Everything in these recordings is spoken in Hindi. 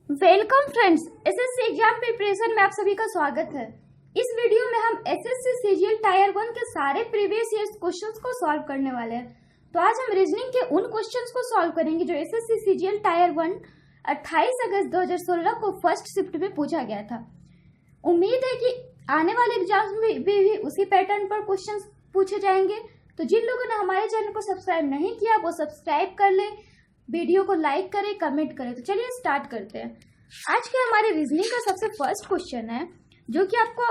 Welcome friends, SSC exam preparation में आप सभी का स्वागत है। इस वीडियो में हम एसएससी सीजीएल टायर 1 के सारे प्रीवियस ईयर्स क्वेश्चंस को सॉल्व करने वाले हैं। तो आज हम रीजनिंग के उन क्वेश्चंस को सॉल्व करेंगे जो एसएससी सीजीएल टायर 1 28 अगस्त 2016 को फर्स्ट शिफ्ट में पूछा गया था। उम्मीद है कि आने वाले एग्जाम्स में भी उसी पैटर्न पर क्वेश्चन पूछे जाएंगे। तो जिन लोगों ने हमारे चैनल को सब्सक्राइब नहीं किया वो सब्सक्राइब कर ले, वीडियो को लाइक करें, कमेंट करें। तो चलिए स्टार्ट करते हैं। आज के हमारे रीजनिंग का सबसे फर्स्ट क्वेश्चन है जो कि आपको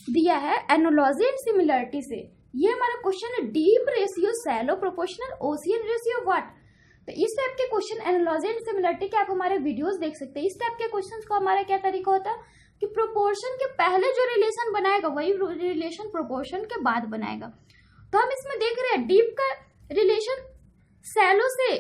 दिया है एनालॉजी एंड सिमिलरिटी से। ये हमारा क्वेश्चन है deep ratio shallow proportional ocean ratio what. तो इस टाइप के क्वेश्चन एनालॉजी एंड सिमिलरिटी के आप हमारे वीडियोस देख सकते हैं। इस टाइप के क्वेश्चंस को हमारा क्या तरीका होता है कि प्रोपोर्शन के पहले जो रिलेशन बनाएगा वही रिलेशन प्रोपोर्शन के बाद बनाएगा। तो हम इसमें देख रहे हैं डीप का रिलेशन सैलो से,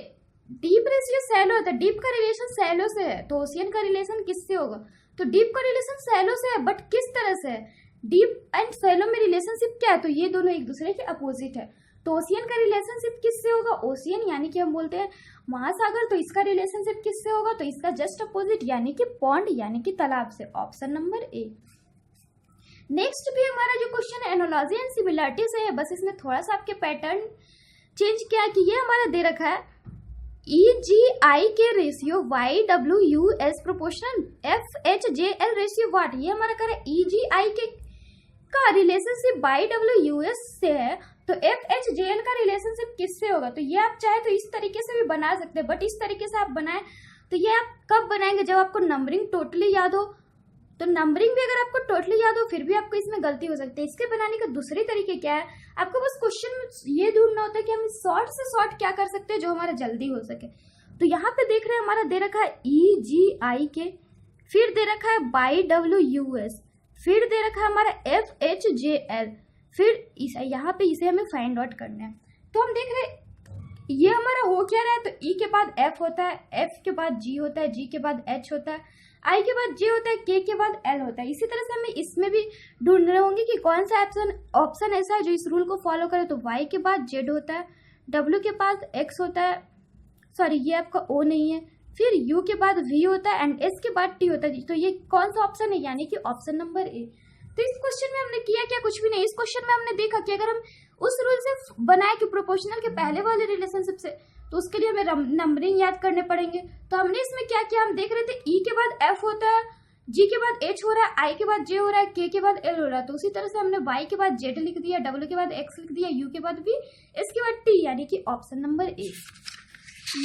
डीप रेशियो सैलो है तो डीप का रिलेशन सैलो से है, तो ओशियन का रिलेशन किससे होगा? तो डीप का रिलेशन सैलो से है, बट किस तरह से है? डीप एंड सैलो में रिलेशनशिप क्या है? तो ये दोनों एक दूसरे के अपोजिट है। तो ओशियन का रिलेशनशिप किससे होगा? ओशियन यानी कि हम बोलते हैं महासागर, तो इसका रिलेशनशिप किससे होगा? तो इसका जस्ट अपोजिट यानी कि पॉन्ड यानी कि तालाब से। ऑप्शन नंबर ए। नेक्स्ट भी हमारा जो क्वेश्चन है एनालॉजी एंड सिमिलरिटी से है, बस इसमें थोड़ा सा आपके पैटर्न चेंज किया कि ये हमारा दे रखा है EGI के ratio YWUS proportional FHJL ratio what. ये हमारा कर EGI के का रिलेशनशिप YWUS से है, तो FHJL का रिलेशनशिप किससे होगा? तो ये आप चाहे तो इस तरीके से भी बना सकते हैं, बट इस तरीके से आप बनाए तो ये आप कब बनाएंगे? जब आपको नंबरिंग टोटली याद हो। तो नंबरिंग भी अगर आपको टोटली याद हो फिर भी आपको इसमें गलती हो सकती है। इसके बनाने का दूसरे तरीके क्या है? आपको बस क्वेश्चन में ये ढूंढना होता है कि हम शॉर्ट से शॉर्ट क्या कर सकते हैं जो हमारा जल्दी हो सके। तो यहाँ पे देख रहे हैं हमारा दे रखा है EGI के, फिर दे रखा है YWUS, फिर दे रखा है हमारा FHJL, फिर यहाँ पे इसे हमें फाइंड आउट करना है। तो हम देख रहे हैं ये हमारा हो क्या रहा है, तो E के बाद F होता है, F के बाद G होता है, G के बाद H होता है, I के बाद J होता है, K के बाद L होता है। इसी तरह से हमें इसमें भी ढूंढ रहे होंगे कि कौन सा ऑप्शन ऐसा है जो इस रूल को फॉलो करे। तो Y के बाद Z होता है, W के बाद X होता है, सॉरी ये आपका O नहीं है, फिर U के बाद V होता है एंड S के बाद T होता है। तो ये कौन सा ऑप्शन है? यानी कि ऑप्शन नंबर ए। तो इस क्वेश्चन में हमने किया क्या? कुछ भी नहीं। इस क्वेश्चन में हमने देखा कि अगर हम उस रूल से बनाए कि प्रोपोर्शनल के पहले वाले रिलेशनशिप से, तो उसके लिए हमें नंबरिंग याद करने पड़ेंगे। तो हमने इसमें क्या किया? हम देख रहे थे E के बाद F होता है, G के बाद H हो रहा है, I के बाद J हो रहा है, K के बाद L हो रहा है। तो उसी तरह से हमने Y के बाद Z लिख दिया, W के बाद X लिख दिया, U के बाद V, S के बाद T, यानी कि ऑप्शन नंबर ए।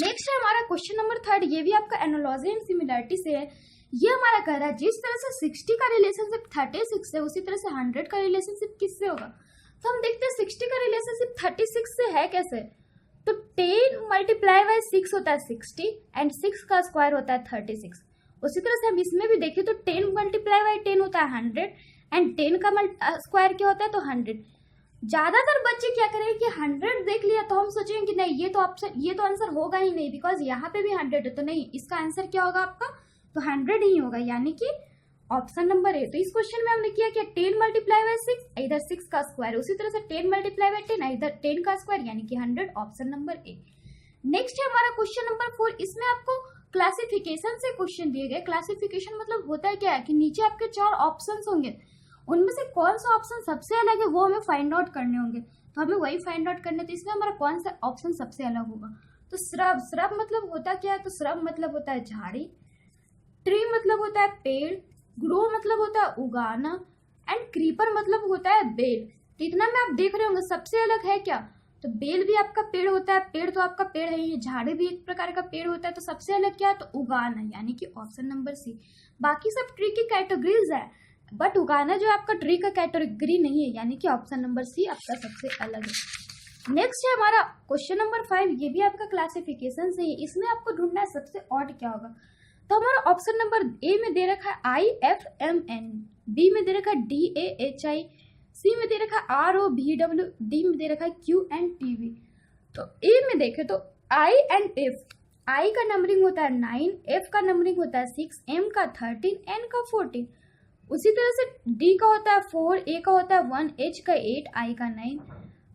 नेक्स्ट है हमारा क्वेश्चन नंबर 3। ये भी आपका एनालॉजी एंड सिमिलरिटी से है। ये हमारा कह रहा है जिस तरह से 60 का रिलेशनशिप 36 से, उसी तरह से 100 का रिलेशनशिप किससे होगा? तो हम देखते हैं 60 का रिलेशनशिप 36 से है कैसे। तो 10 मल्टीप्लाई बाय 6 होता है 60 एंड 6 का स्क्वायर होता है 36। उसी तरह से हम इसमें भी देखें तो 10 मल्टीप्लाई बाय 10 होता है 100 एंड 10 का स्क्वायर क्या होता है? तो 100। ज्यादातर बच्चे क्या करेंगे कि 100 देख लिया तो हम सोचेंगे कि नहीं ये तो आंसर होगा ही नहीं, बिकॉज यहाँ पे भी 100 है। तो नहीं, इसका आंसर क्या होगा आपका? तो 100 ही होगा, यानी कि ऑप्शन नंबर ए। तो इस क्वेश्चन में हमने किया 10 मल्टीप्लाई बाय 6 इधर 6 का स्क्वायर, उसी तरह से 10 मल्टीप्लाई बाय 10 इधर 10 का स्क्वायर, यानी कि 100, ऑप्शन नंबर ए। नेक्स्ट है हमारा क्वेश्चन नंबर 4। इसमें आपको क्लासिफिकेशन से क्वेश्चन दिए गए। क्लासिफिकेशन मतलब होता है क्या है कि नीचे आपके 4 ऑप्शन होंगे, उनमें से कौन सा ऑप्शन सबसे अलग है वो हमें फाइंड आउट करने होंगे। तो हमें वही फाइंड आउट करने, तो इसमें हमारा कौन सा ऑप्शन सबसे अलग होगा? तो श्रब, श्रब मतलब होता क्या है? तो श्रब मतलब होता है झाड़ी, ट्री मतलब होता है पेड़, ग्रो मतलब होता है उगाना एंड क्रीपर मतलब होता है बेल। तो इतना में आप देख रहे होंगे सबसे अलग है क्या? तो बेल भी आपका पेड़ होता है, पेड़ तो आपका पेड़ है, ये झाड़ी भी एक प्रकार का पेड़ होता है। तो सबसे अलग क्या है? तो उगाना, यानी कि ऑप्शन नंबर सी। बाकी सब ट्री की कैटेगरीज है, बट उगाना जो आपका ट्री का कैटेगरी नहीं है, यानी कि ऑप्शन नंबर सी आपका सबसे अलग है। नेक्स्ट है हमारा क्वेश्चन नंबर 5। ये भी आपका क्लासिफिकेशन से ही। इसमें आपको ढूंढना है सबसे ऑड क्या होगा। तो हमारा ऑप्शन नंबर ए में दे रखा है IFMN, बी में दे रखा है DAHI, सी में दे रखा है ROBW, डी में दे रखा है QNTV। तो ए में देखें तो I एंड F, I का नंबरिंग होता है 9, F का नंबरिंग होता है 6, M का 13, N का 14। उसी तरह से D का होता है 4, A का होता है 1, H का 8, I का 9,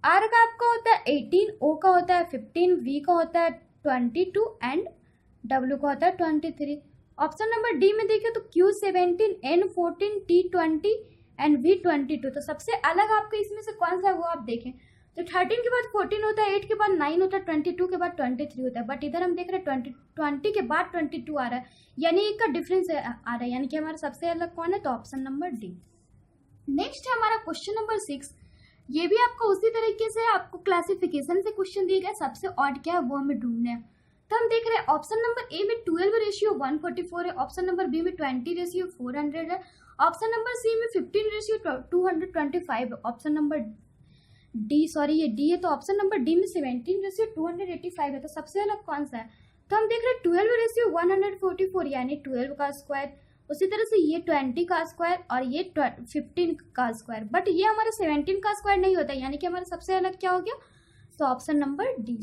R का आपका होता है 18, O का होता है 15, V का होता है 22 एंड W का होता है 23। ऑप्शन नंबर डी में देखें तो Q17, N14, T20 and V22। तो सबसे अलग आपको इसमें से कौन सा है वो आप देखें तो 13 के बाद 14 होता है, 8 के बाद 9 होता है, 22 के बाद 23 होता है, बट इधर हम देख रहे हैं 20 के बाद 22 आ रहा है, यानी एक का डिफरेंस आ रहा है, यानी कि हमारा सबसे अलग कौन है, तो ऑप्शन नंबर डी। नेक्स्ट है हमारा क्वेश्चन नंबर 6। ये भी आपको उसी तरीके से आपको क्लासिफिकेशन से क्वेश्चन दिए गए, सबसे ऑड क्या है वो हमें ढूंढना है। तो हम देख रहे हैं ऑप्शन नंबर ए में 12:144 है, ऑप्शन नंबर बी में 20:400 है, ऑप्शन नंबर सी में 15:225 है, ऑप्शन नंबर डी, सॉरी ये डी है, तो ऑप्शन नंबर डी में 17:285 है। तो सबसे अलग कौन सा है, तो हम देख रहे हैं 12:144 यानी 12 का स्क्वायर, उसी तरह से ये 20 का स्क्वायर और ये 15 का स्क्वायर, बट ये हमारा 17 का स्क्वायर नहीं होता, यानी कि हमारा सबसे अलग क्या हो गया, तो ऑप्शन नंबर डी।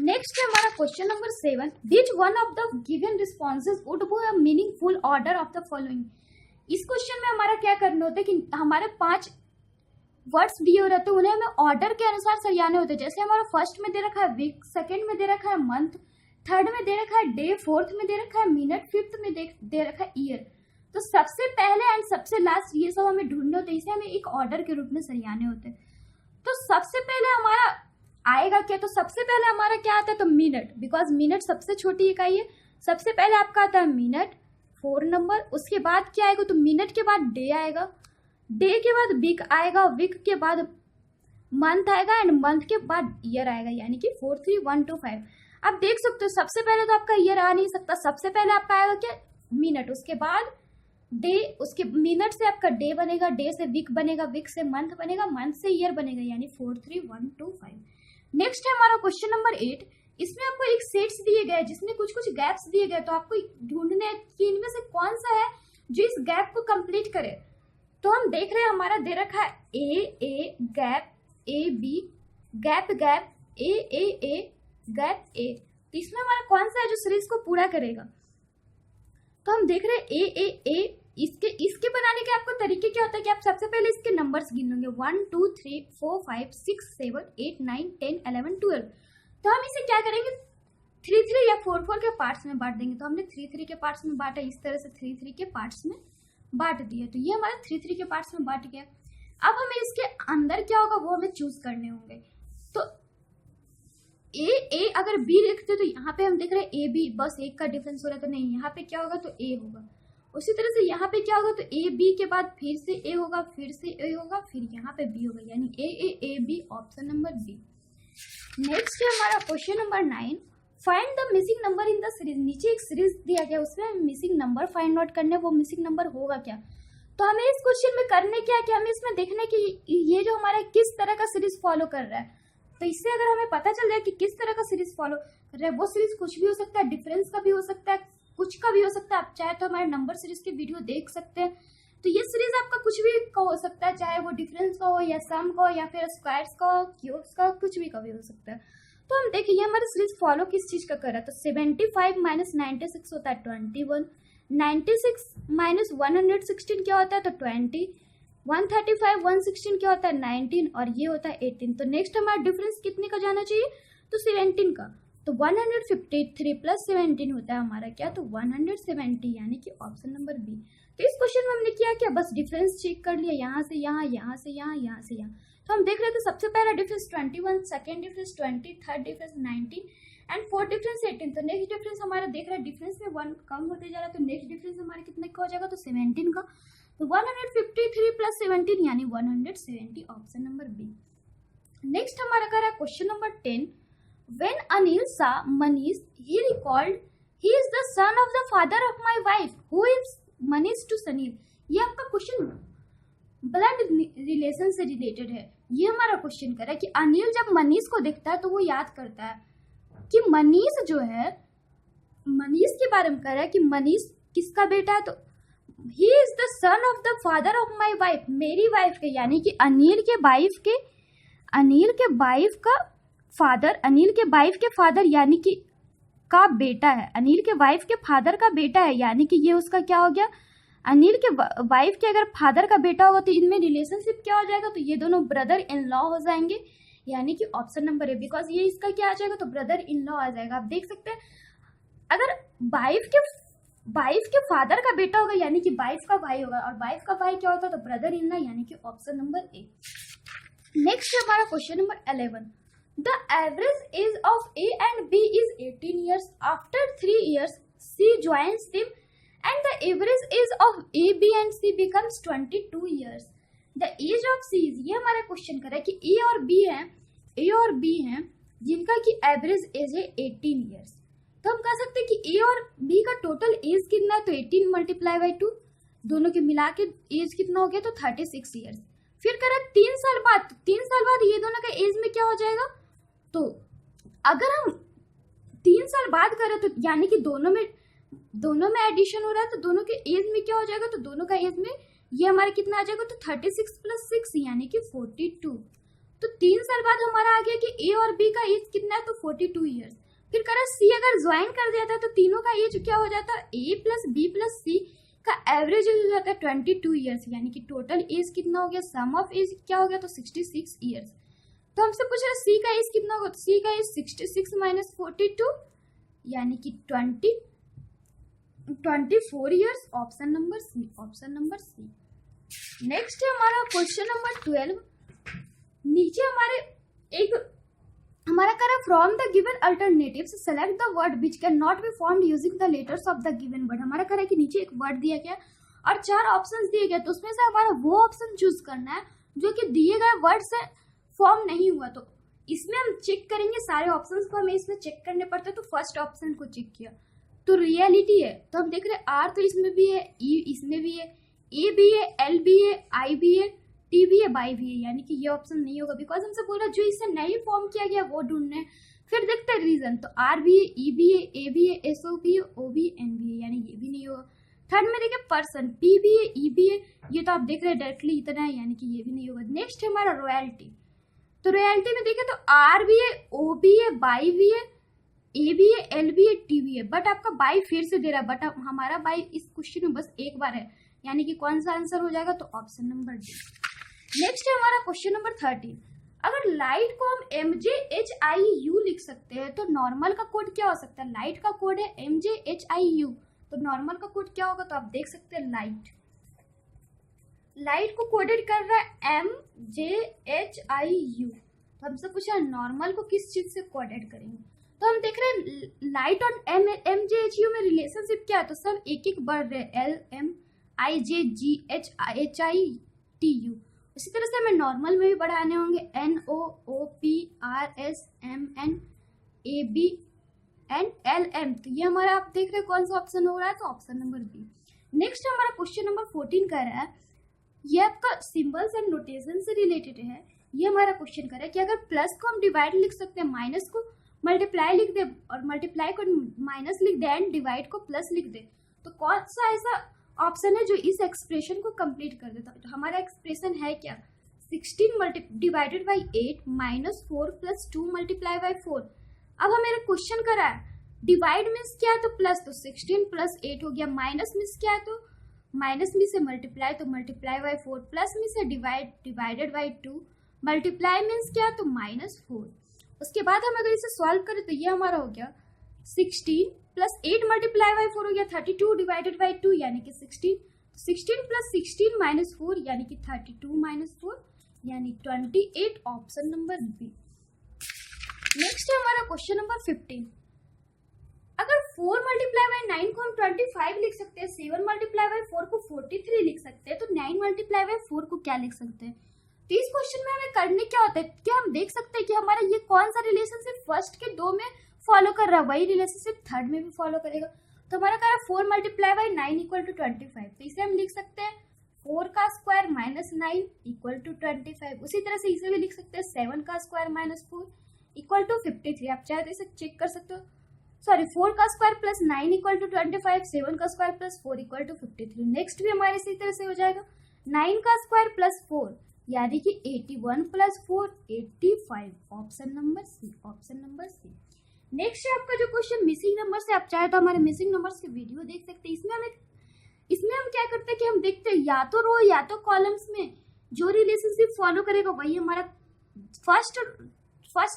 नेक्स्ट है हमारा question number 7। Which one of the given responses would be a meaningful order of the following. इस क्वेश्चन में हमारा क्या करना होता है कि हमारे 5 वर्ड्स दिए हो रहते हैं, उन्हें हमें ऑर्डर के अनुसार सरियाने होते हैं। जैसे हमारा फर्स्ट में दे रखा है वीक, सेकंड में दे रखा है मंथ, थर्ड में दे रखा है डे, फोर्थ में दे रखा है मिनट, फिफ्थ में दे रखा है ईयर। तो सबसे पहले एंड सबसे लास्ट ये सब हमें ढूंढने होते हैं, इसे हमें एक ऑर्डर के रूप में सरियाने होते हैं। तो सबसे पहले हमारा आएगा क्या, तो सबसे पहले हमारा क्या आता है, तो मिनट, बिकॉज मिनट सबसे छोटी इकाई है। सबसे पहले आपका आता है मिनट 4 नंबर, उसके बाद क्या आएगा, तो मिनट के बाद डे आएगा, डे के बाद वीक आएगा, वीक के बाद मंथ आएगा एंड मंथ के बाद ईयर आएगा, यानी कि 4 3 1 2 5। आप देख सकते हो सबसे पहले तो आपका ईयर आ नहीं सकता, सबसे पहले आपका आएगा क्या, मिनट, उसके बाद डे, उसके मिनट से आपका डे बनेगा, डे से वीक बनेगा, वीक से मंथ बनेगा, मंथ से ईयर बनेगा, यानी 4 3 1 2 5। नेक्स्ट है हमारा क्वेश्चन नंबर 8। इसमें आपको एक सेट्स दिए गए जिसमें कुछ कुछ गैप्स दिए गए, तो आपको ढूंढने हैं कि इनमें से कौन सा है जो इस गैप को कंप्लीट करे। तो हम देख रहे हैं हमारा दे रखा है A gap, A B gap gap, A gap A. तो इसमें हमारा कौन सा है जो सीरीज को पूरा करेगा, तो हम देख रहे हैं ए। इसके बनाने के आपको तरीके क्या होता है कि आप सबसे पहले इसके नंबर्स गिनोगे 1 2 3 4 5 6 7 8 9 10 11 12। तो हम इसे क्या करेंगे 3 3 या 4 4 के पार्ट्स में बांट देंगे। तो हमने 3 3 के पार्ट्स में बांटा, इस तरह से 3 3 के पार्ट्स में बांट दिया, तो ये हमारा 3 3 के पार्ट्स में बांट गया। अब हमें इसके अंदर क्या होगा वो हमें चूज करने होंगे। तो ए अगर बी लिखते तो यहाँ पे हम देख रहे हैं ए बी, बस एक का डिफरेंस हो रहा है, तो नहीं, यहाँ पे क्या होगा तो ए होगा। उसी तरह से यहाँ पे क्या होगा तो ए बी के बाद फिर से ए होगा, फिर से ए होगा, फिर यहाँ पे बी होगा, यानी A B, option number B. Next है हमारा question number 9। Find the missing number in the series. नीचे एक सीरीज दिया गया, उसमें मिसिंग नंबर फाइंड आउट करने, वो मिसिंग नंबर होगा क्या। तो हमें इस क्वेश्चन में करने क्या है कि हमें इसमें देखना कि ये जो हमारा किस तरह का सीरीज फॉलो कर रहा है। तो इससे अगर हमें पता चल जाए कि किस तरह का सीरीज फॉलो कर रहा है, वो सीरीज कुछ भी हो सकता है, डिफरेंस का भी हो सकता है, कुछ का भी हो सकता है। आप चाहे तो हमारे नंबर सीरीज के वीडियो देख सकते हैं। तो ये सीरीज आपका कुछ भी का हो सकता है, चाहे वो डिफरेंस का हो या सम का हो या फिर स्क्वायर्स का हो, क्यूब्स का, कुछ भी का भी हो सकता है। तो हम देखिए ये हमारा सीरीज फॉलो किस चीज का कर रहा है। तो 75 - 96 होता है 21, 96 - 116 क्या होता है तो 20, 135 116 क्या होता है 19 और ये होता है 18। तो नेक्स्ट हमारा डिफरेंस कितने का जाना चाहिए तो 17 का। तो 153 + 17 होता है हमारा क्या तो 170, यानी कि ऑप्शन नंबर बी। तो इस क्वेश्चन में हमने किया क्या, बस डिफरेंस चेक कर लिया, यहाँ से यहाँ, यहाँ से यहाँ, यहाँ से यहाँ। तो हम देख रहे थे सबसे पहला difference 21, second difference 20, third difference 19 and fourth difference 18। तो नेक्स्ट डिफरेंस हमारा देख रहे हैं डिफरेंस में 1 कम होते जा रहा है, तो नेक्स्ट डिफरेंस हमारे कितने का हो जाएगा तो 17 का। तो 153 + 17 यानी 170, ऑप्शन नंबर बी। नेक्स्ट हमारा कर रहा है question number 10। When Anil saw Manish, he recalled, he is the son of the father of my wife. Who is Manish to Sunil? ये आपका क्वेश्चन ब्लड रिलेशन से रिलेटेड है। ये हमारा क्वेश्चन कर रहा है कि अनिल जब मनीष को देखता है तो वो याद करता है कि मनीष जो है, मनीष के बारे में कर रहा है कि मनीष किसका बेटा है। तो he is the son of the father of my wife, मेरी वाइफ के, यानी कि अनिल के वाइफ का फादर, अनिल के वाइफ के फादर यानी कि का बेटा है, अनिल के वाइफ के फादर का बेटा है, यानी कि ये उसका क्या हो गया, अनिल के वाइफ के अगर फादर का बेटा होगा तो इनमें रिलेशनशिप क्या हो जाएगा तो ये दोनों ब्रदर इन लॉ हो जाएंगे, यानी कि ऑप्शन नंबर है। बिकॉज ये इसका क्या आ जाएगा तो ब्रदर इन लॉ आ जाएगा। आप देख सकते हैं अगर वाइफ के वाइफ के फादर का बेटा होगा यानी कि वाइफ का भाई होगा, और वाइफ का भाई क्या होता है तो ब्रदर इन लॉ, यानी कि ऑप्शन नंबर ए। नेक्स्ट है हमारा question number 11। The average age of A and B is 18 years. After 3 years, C joins them and the average age of A, B and C becomes 22 years. The age of C is, ये हमारा क्वेश्चन कर रहा है कि A और B हैं जिनका कि एवरेज एज है 18 years. तो हम कह सकते हैं कि A और B का टोटल एज कितना है तो 18 मल्टीप्लाई बाई 2, दोनों के मिला के एज कितना हो गया तो 36 years. फिर करें 3 साल बाद ये दोनों का एज में क्या हो जाएगा, तो अगर हम 3 साल बाद करें तो यानी कि दोनों में एडिशन हो रहा है तो दोनों के एज में क्या हो जाएगा, तो दोनों का एज में ये हमारा कितना आ जाएगा तो 36 + 6 यानी कि 42. तो 3 साल बाद हमारा आ गया कि ए और बी का एज कितना है तो 42 years. फिर करें सी अगर ज्वाइन कर दिया था तो तीनों का एज क्या हो जाता है, ए प्लस बी प्लस सी का एवरेज एज हो जाता है 22 years, यानी कि टोटल एज कितना हो गया, सम ऑफ एज क्या हो गया तो 66 years. तो हमसे पूछ रहे सी का एज कितना होगा, तो सी का एज 66 - 42 यानी कि 24 years. Option number C. Next है हमारा क्वेश्चन नंबर 12. नीचे हमारा कह रहा है from the given alternatives select the word which can not be formed using the letters of the given word. हमारा कह रहा है कि नीचे एक वर्ड दिया गया और 4 ऑप्शंस दिए गए, तो उसमें से हमारा वो ऑप्शन चूज करना है जो कि दिए गए वर्ड से फॉर्म नहीं हुआ. तो इसमें हम चेक करेंगे सारे ऑप्शंस को, हमें इसमें चेक करने पड़ते हैं. तो फर्स्ट ऑप्शन को चेक किया तो रियलिटी है, तो हम देख रहे हैं आर तो इसमें भी है, ई इसमें भी है, ए भी है, एल भी है, आई भी है, टी भी है, बाई भी है, यानी कि ये ऑप्शन नहीं होगा बिकॉज हमसे बोल रहा है जो इससे नहीं फॉर्म किया गया वो ढूंढना है. फिर देखते हैं रीजन, तो आर भी है, ई भी है, ए भी है, एस ओ भी है, ओ भी है, एन भी है, यानी ये भी नहीं होगा. थर्ड में देखिए पर्सन, पी भी है, ई भी है, ये तो आप देख रहे हैं डायरेक्टली इतना है, यानी कि ये भी नहीं होगा. नेक्स्ट है हमारा रॉयल्टी, तो रॉयल्टी में देखिए तो आर भी है, ओ भी है, बाई भी है, ए भी है, एल भी है, टी भी है, बट आपका बाई फिर से दे रहा है, बट हमारा बाई इस क्वेश्चन में बस एक बार है, यानी कि कौन सा आंसर हो जाएगा तो ऑप्शन नंबर डी. नेक्स्ट है हमारा क्वेश्चन नंबर 13. अगर लाइट को हम MJHIU लिख सकते हैं तो नॉर्मल का कोड क्या हो सकता है, लाइट का कोड है MJHIU, तो नॉर्मल का कोड क्या होगा, तो आप देख सकते हैं लाइट को कोडेड कर रहा है MJHIU. तो हमसे पूछा नॉर्मल को किस चीज से कोडेड करेंगे, तो हम देख रहे हैं लाइट और MJHU में रिलेशनशिप क्या है, तो सब एक एक बढ़ रहे LMIJGHITU. इसी तरह से हमें नॉर्मल में भी बढ़ाने होंगे NOOPRSMNABNLM. तो ये हमारा आप देख रहे हैं कौन सा ऑप्शन हो रहा है, तो ऑप्शन नंबर बी. नेक्स्ट हमारा क्वेश्चन नंबर 14 कह रहा है, ये आपका सिंबल्स एंड नोटेशन से रिलेटेड है. ये हमारा क्वेश्चन कर रहा है कि अगर प्लस को हम डिवाइड लिख सकते हैं, माइनस को मल्टीप्लाई लिख दे और मल्टीप्लाई को माइनस लिख दे एंड डिवाइड को प्लस लिख दे, तो कौन सा ऐसा ऑप्शन है जो इस एक्सप्रेशन को कंप्लीट कर देता है. तो हमारा एक्सप्रेशन है क्या, 16 डिवाइडेड बाई 8 -4 + 2 मल्टीप्लाई बाई 4. अब हमें क्वेश्चन करा है डिवाइड मीन्स क्या है तो प्लस, तो 16 + 8 हो गया, माइनस मीन्स क्या है तो माइनस में से मल्टीप्लाई तो मल्टीप्लाई बाई 4, प्लस में से डिवाइडेड बाई 2, मल्टीप्लाई मीन्स क्या है तो -4. उसके बाद हम अगर इसे सॉल्व करें तो ये हमारा हो गया 16 + 8 मल्टीप्लाई बाई 4 हो गया 32 डिवाइडेड बाई 2 यानी कि 16. 16 + 16 - 4 यानी कि 32 - 4 यानी 28. Option number B. नेक्स्ट है हमारा क्वेश्चन नंबर 15. अगर 4 मल्टीप्लाई बाई 9 को हम 25 लिख सकते हैं, 7 मल्टीप्लाई बाई 4 को 43 लिख सकते हैं, तो 9 मल्टीप्लाई बाई 4 को क्या लिख सकते हैं. तो इस क्वेश्चन में हमें करने क्या होता है, क्या हम देख सकते हैं कि हमारा ये कौन सा रिलेशनशिप फर्स्ट के 2 में फॉलो कर रहा है, वही रिलेशनशिप थर्ड में भी फॉलो करेगा. तो हमारा कह रहा है 4 मल्टीप्लाई बाई 9 = 25, तो इसे हम लिख सकते हैं 4 का स्क्वायर -9 = 25. उसी तरह से इसे भी लिख सकते हैं 7 का स्क्वायर -4 = 53. आप चाहे तो इसे चेक कर सकते हो, सॉरी 4 का स्क्वायर + 9 = 25, 7 का स्क्वायर + 4 = 53. नेक्स्ट भी हमारे इसी तरह से हो जाएगा 9 का स्क्वायर + 4 यानी कि 81 + 4 85. Option number C. नेक्स्ट है आपका जो क्वेश्चन मिसिंग नंबर से, आप चाहे तो हमारे मिसिंग नंबर्स के वीडियो देख सकते हैं. इसमें हम क्या करते हैं कि हम देखते हैं या तो रो या तो कॉलम्स में जो रिलेशनशिप फॉलो करेगा वही हमारा फर्स्ट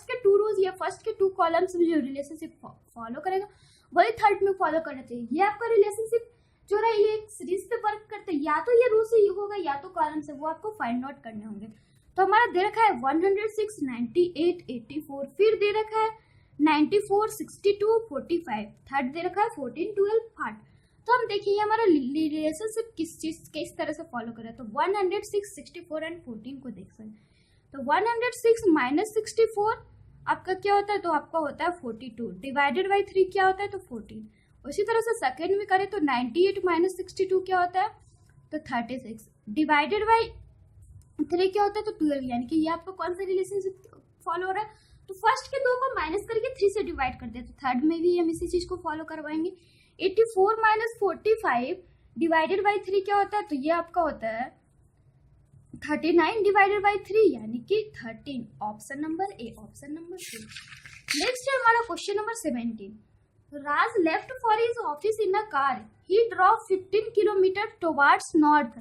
के 2 रोज या फर्स्ट के 2 कॉलम्स में जो रिलेशनशिप फॉलो करेगा वही थर्ड में फॉलो करना चाहिए। ये आपका रिलेशनशिप जो रहा ये एक सीरीज पे वर्क करते हैं, या तो ये रो से होगा या तो कॉलम से, वो आपको फाइंड आउट करने होंगे। तो हमारा दे रखा है 106, 98, 84, फिर दे रखा है 94, 62, 45, थर्ड दे रखा है 14, 12, 8। तो हम देखिए हमारा रिलेशनशिप किस तरह से फॉलो करे। तो 106, 64 एंड 14 को देख सकते हैं। तो 106 माइनस 64 आपका क्या होता है, तो आपका होता है 42, डिवाइडेड बाई 3 क्या होता है, तो 14। उसी तरह से सेकेंड में करें तो 98 माइनस 62 क्या होता है, तो 36, डिवाइडेड बाई 3 क्या होता है, तो 12। यानी कि ये आपको कौन सा रिलेशनशिप फॉलो हो रहा है, तो फर्स्ट के 2 को माइनस करके 3 से डिवाइड कर दिया। तो थर्ड में भी हम इसी चीज को फॉलो करवाएंगे। 84 माइनस 45 डिवाइडेड बाई 3 क्या होता है, तो ये आपका होता है 39 डिवाइडेड बाई 3 यानी कि 13। Option number A, option number C. Next है हमारा question number 17। Raj left for his office in a car. He drove 15 kilometers towards north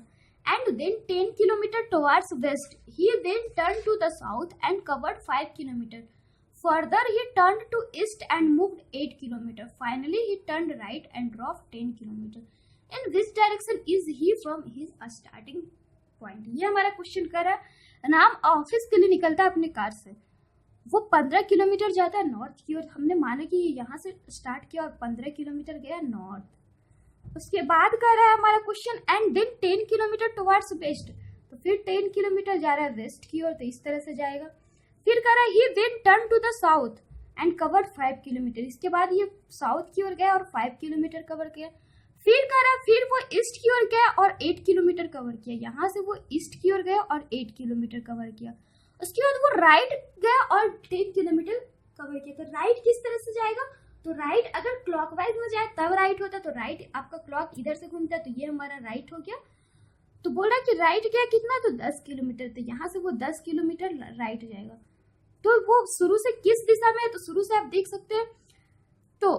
and then 10 kilometers towards west. He then turned to the south and covered 5 kilometers. Further, he turned to east and moved 8 kilometers. Finally, he turned right and drove 10 kilometers. In which direction is he from his starting point? ये हमारा क्वेश्चन कर रहा है। नाम ऑफिस के लिए निकलता है अपने कार से, वो 15 किलोमीटर जाता है नॉर्थ की ओर। हमने माना कि यहाँ से स्टार्ट किया और 15 किलोमीटर गया नॉर्थ। उसके बाद कर रहा है हमारा question and then 10 kilometre towards west, तो फिर 10 किलोमीटर जा रहा है वेस्ट की ओर, तो इस तरह से जाएगा। फिर कर रहा है ही then turn to the south and covered 5 kilometre, इसके बाद ये साउथ की ओर गया और 5 किलोमीटर कवर किया। फिर कर रहा है फिर वो ईस्ट की ओर गया और 8 किलोमीटर कवर किया। यहाँ से वो ईस्ट की ओर गया और 8 किलोमीटर कवर किया। उसके बाद वो राइट गया और 10 किलोमीटर कवर किया। तो राइट किस तरह से जाएगा, तो राइट अगर क्लॉकवाइज में जाए तब राइट होता है, तो राइट आपका क्लॉक इधर से घूमता है, तो ये हमारा राइट हो गया। तो बोल रहा है कि राइट गया कितना, तो 10 किलोमीटर, तो यहाँ से वो 10 किलोमीटर राइट जाएगा। तो वो शुरू से किस दिशा में है, तो शुरू से आप देख सकते हैं, तो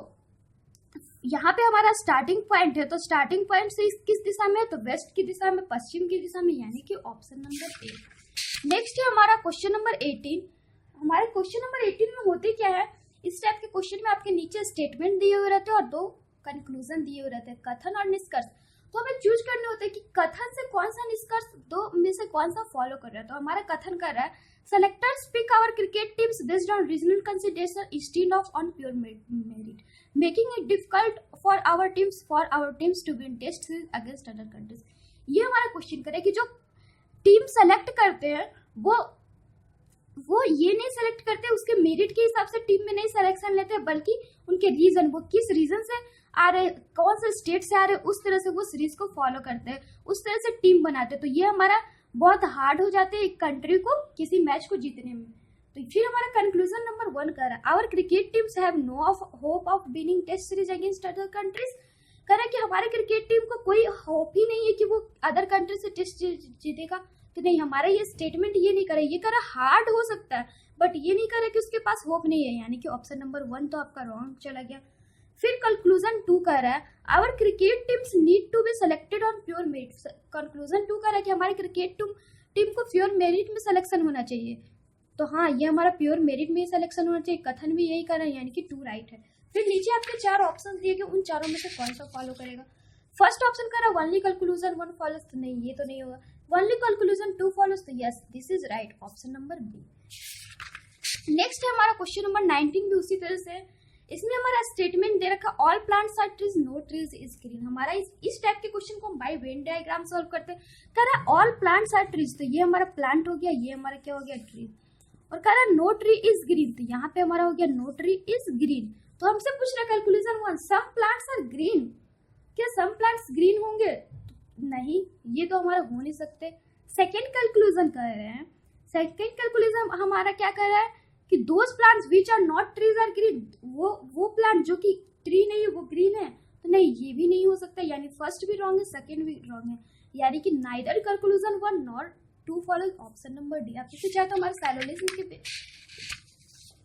यहाँ पे हमारा स्टार्टिंग पॉइंट है, तो स्टार्टिंग पॉइंट से किस दिशा में है, तो वेस्ट की दिशा में, पश्चिम की दिशा में, यानी कि ऑप्शन नंबर ए। नेक्स्ट है हमारा क्वेश्चन नंबर 18। हमारे क्वेश्चन नंबर 18 में होते क्या है, इस टाइप के क्वेश्चन में आपके नीचे स्टेटमेंट दिए हुए रहते हैं और 2 कंक्लूजन दिए हुए रहते हैं, कथन और निष्कर्ष। तो हमें चूज करने होते हैं कि कथन से कौन सा निष्कर्ष 2 में से कौन सा फॉलो कर रहा है। तो हमारा कथन कर रहा है selectors pick our cricket teams based on regional consideration instead of on pure merit, making it difficult for our teams to win test series against other countries. ये हमारा क्वेश्चन करे कि जो टीम सेलेक्ट करते हैं वो ये नहीं सेलेक्ट करते उसके मेरिट के हिसाब से टीम में नहीं सिलेक्शन लेते, बल्कि उनके रीजन, वो किस रीजन से आ रहे, कौन से स्टेट से आ रहे, उस तरह से वो सीरीज को फॉलो करते हैं, उस तरह से टीम बनाते हैं। तो ये हमारा बहुत हार्ड हो जाते हैं एक कंट्री को किसी मैच को जीतने में। तो फिर हमारा कंक्लूजन नंबर 1 कर रहा है our cricket teams have no hope of winning test series against other countries. कह रहा है कि हमारे क्रिकेट टीम को कोई होप ही नहीं है कि वो अदर कंट्री से टेस्ट जीतेगा। तो नहीं, हमारा ये स्टेटमेंट ये नहीं करे, ये करे हार्ड हो सकता है बट ये नहीं करे कि उसके पास होप नहीं है, यानी कि ऑप्शन नंबर 1 तो आपका रॉन्ग चला गया। फिर कंक्लूजन 2 कह रहा है our cricket teams need to be selected on pure merit. Conclusion 2 कह रहा है कि हमारी क्रिकेट टीम को प्योर मेरिट में सिलेक्शन होना चाहिए। तो हाँ, ये हमारा प्योर मेरिट में सिलेक्शन होना चाहिए। कथन भी यही कर रहा है, यानी कि 2 राइट है। फिर नीचे आपके 4 ऑप्शन दिए गए, उन चारों में से कौन सा फॉलो करेगा। फर्स्ट ऑप्शन कर रहा है ओनली कंक्लूजन 1 फॉलोज, तो नहीं, ये तो नहीं होगा। ओनली कंक्लूजन 2 फॉलोज, तो yes this is right, option number B. Next है हमारा क्वेश्चन नंबर 19 भी उसी तरह से। इसमें हमारा स्टेटमेंट दे रखा all plants are trees, no trees is green. हमारा इस टाइप के क्वेश्चन को हम बाय वेन डायग्राम सॉल्व करते हैं। कह रहा है ऑल प्लांट्स आर ट्रीज, तो ये हमारा प्लांट हो गया, ये हमारा क्या हो गया, ट्री। और कह रहा है नो ट्री इज ग्रीन, तो यहाँ पे हमारा हो गया नो ट्री इज ग्रीन। तो हमसे पूछ रहा है calculation 1 some plants are green, क्या सम प्लांट्स ग्रीन होंगे, नहीं, ये तो हमारा हो नहीं सकते। सेकेंड कैलकुलेशन कह रहे हैं, सेकेंड कैलकुलेशन हमारा क्या कह रहा है कि those plants which are not trees are green, वो प्लांट जो कि ट्री नहीं है वो ग्रीन है, तो नहीं, ये भी नहीं हो सकता, यानी फर्स्ट भी रॉन्ग है, सेकेंड भी रॉन्ग है, यानी कि neither calculation 1 nor 2 follow, option number D. आप इसे चाहे तो हमारे सैलोलिज्म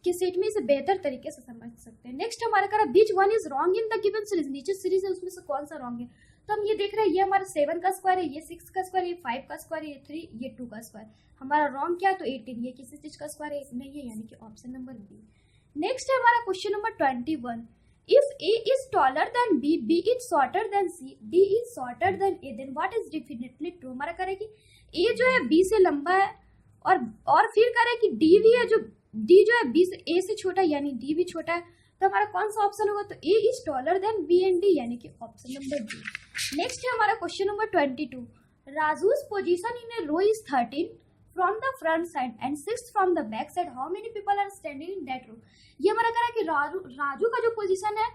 के सेट में इसे बेहतर तरीके से समझ सकते हैं। नेक्स्ट हमारा करा बीच 1 is wrong in the given series, नीचे सीरीज है उसमें से कौन सा रॉन्ग है। तो हम ये देख रहे हैं, ये हमारा 7 का स्क्वायर है, ये 6 का स्क्वायर है, ये 5 का स्क्वायर है, ये 3, ये 2 का स्क्वायर। हमारा रॉन्ग क्या है, तो 18, ये किसी चीज का स्क्वायर है नहीं है, यानी कि ऑप्शन नंबर बी। नेक्स्ट है हमारा question number 21। If A is taller than B, B is shorter than C, D is shorter than A, then what is definitely true? हमारा कह रहा है कि A जो है B से लंबा है और फिर कह रहा है कि D भी है जो D जो है B से A से छोटा है, यानी D भी छोटा है। तो हमारा कौन सा ऑप्शन होगा? तो A is taller than B and D, यानी कि ऑप्शन नंबर D। नेक्स्ट है हमारा question number 22। Raju's position in a row is 13 from the front side and 6 from the back side. How many people are standing in that row? ये हमारा कह रहा है कि राजू का जो पोजीशन है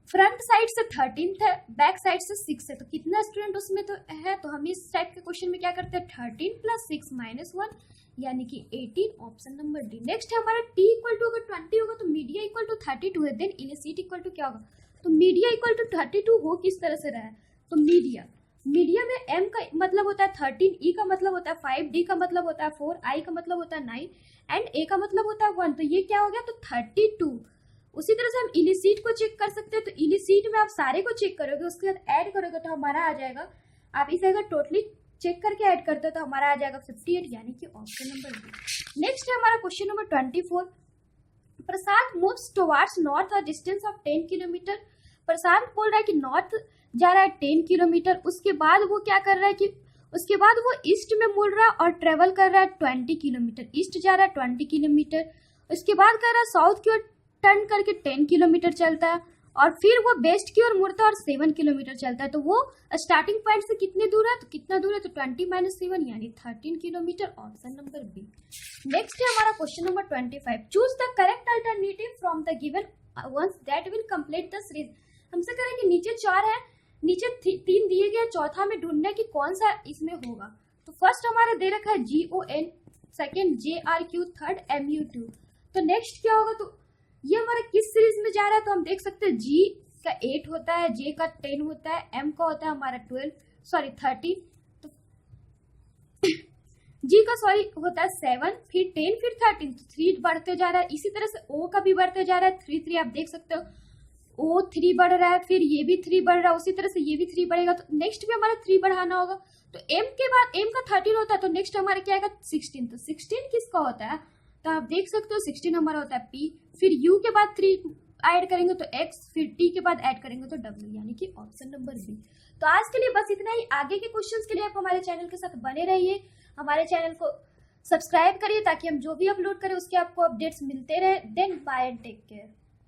फ्रंट साइड से 13th है, बैक साइड से 6 है, तो कितना स्टूडेंट उसमें तो है? तो हम इस टाइप के क्वेश्चन में क्या करते हैं? 13 + 6 - 1 यानी कि 18, ऑप्शन नंबर डी। नेक्स्ट है हमारा t = अगर 20 होगा तो मीडिया = 32 है, देन इनिशिएट इक्वल टू क्या होगा? तो मीडिया = 32 हो किस तरह से रहा है? तो मीडिया में m का मतलब होता है 13, e का मतलब होता है 5, d का मतलब होता है 4, i का मतलब होता है 9 एंड a का मतलब होता है 1। तो ये क्या हो गया? तो 32। उसी तरह से हम इलिसिट को चेक कर सकते हैं। तो इलिसिट में आप सारे को चेक करोगे, उसके बाद ऐड करोगे तो हमारा आ जाएगा, आप इसे अगर टोटली चेक करके ऐड करते हो तो हमारा आ जाएगा 58, यानी कि ऑप्शन नंबर बी। नेक्स्ट है हमारा question number 24। Prashant moves towards north a distance of 10 kilometre. Prashant बोल रहा है कि नॉर्थ जा रहा है 10 किलोमीटर, उसके बाद वो क्या कर रहा है कि उसके बाद वो ईस्ट में मुड़ रहा है और ट्रेवल कर रहा है 20 किलोमीटर। ईस्ट जा रहा है 20 किलोमीटर, उसके बाद कर रहा है साउथ की ओर टर्न करके 10 किलोमीटर चलता है और फिर वो वेस्ट की ओर मुड़ता है और 7 किलोमीटर चलता है। तो वो स्टार्टिंग पॉइंट से कितने दूर है? तो कितना दूर है? तो 20 - 7 यानी 13 kilometre, option number B. Next है हमारा question number 25। Choose the correct alternative from the given ones that will complete the series. हमसे कह रहे हैं कि नीचे 4 है, नीचे 3 दिए गए, चौथा में ढूंढना है कि कौन सा इसमें होगा। तो फर्स्ट हमारा दे रखा है GON, second JRQ, third MU2। तो नेक्स्ट क्या होगा? तो ये हमारा किस सीरीज में जा रहा है? तो हम देख सकते हैं G का 8 होता है, J का 10 होता है, M का होता है हमारा 13, तो G का होता है 7, फिर 10, फिर 13, तो 3 बढ़ते जा रहा है। इसी तरह से O का भी बढ़ते जा रहा है, 3 आप देख सकते हो, O 3 बढ़ रहा है, फिर ये भी 3 बढ़ रहा है, उसी तरह से ये भी 3 बढ़ेगा। तो नेक्स्ट भी हमारा 3 बढ़ाना होगा। तो M के बाद M का 13 होता है, तो नेक्स्ट हमारा क्या आएगा? 16। तो 16 किसका होता है? तो आप देख सकते हो 16 हमारा होता है P, फिर U के बाद 3 ऐड करेंगे तो X, फिर T के बाद ऐड करेंगे तो W, यानी कि ऑप्शन नंबर बी। तो आज के लिए बस इतना ही। आगे के क्वेश्चंस के लिए आप हमारे चैनल के साथ बने रहिए, हमारे चैनल को सब्सक्राइब करिए ताकि हम जो भी अपलोड करें उसके आपको अपडेट्स मिलते रहे। Then bye and take care.